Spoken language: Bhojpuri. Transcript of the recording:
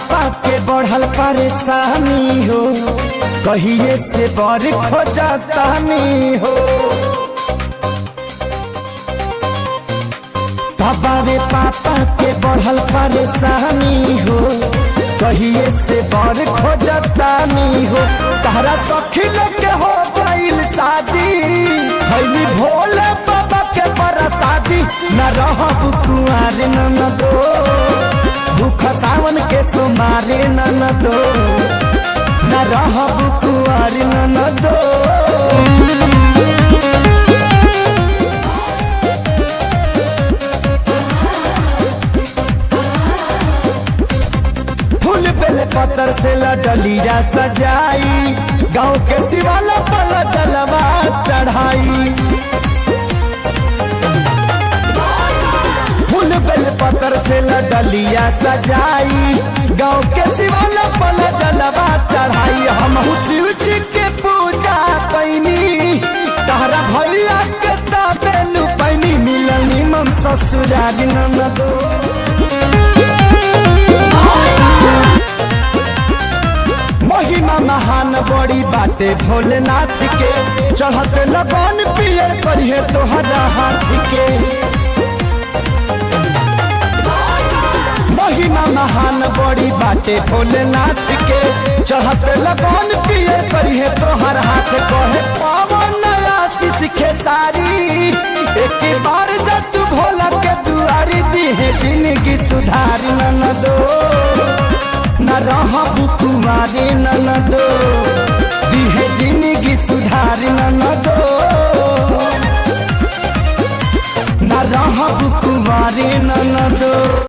पापा के बढ़ल परेशानी हो, कहिए से बर खोजतानी हो। बाबे पापा के बढ़ल परेशानी हो, कहिए से बर खोजतानी हो। तहरा सखी लोग के हो गइल शादी, खैली भोले बाबा के बरसाती। न रहब कुंवार ननदो, भूख सावन के सोमारे ननदो। न रहब कुंवार ननदो। फूल बेल पत्तर से लडलिया सजाई, गाँव के शिवाला पर जलवा चढ़ाई। फूल बेल पत्तर से लडलिया सजाई, गाँव के शिवाला पर जलवा चढ़ाई। हम शिव जी के पूजा कैनी, तहरा भैया के तबेलू पैनी। मिलनी मम ससुरारी ननदो, महिमा महान बड़ी बाटे भोलेनाथ के। चढ़त लगन पियर करिए तोहरा हाथ के। महिमा महान बड़ी बाटे भोलेनाथ के। चढ़त लगन पियर करिए तोहर हाथ। कहे पवन आशीष खेसारी, एक बार जत भोला के दुआरी। दिहे जिंदगी सुधारी ननदो, न रहब कुंवारी ननदो। दिहे जिंदगी सुधारी ननदो, न रहब कुंवारी ननदो।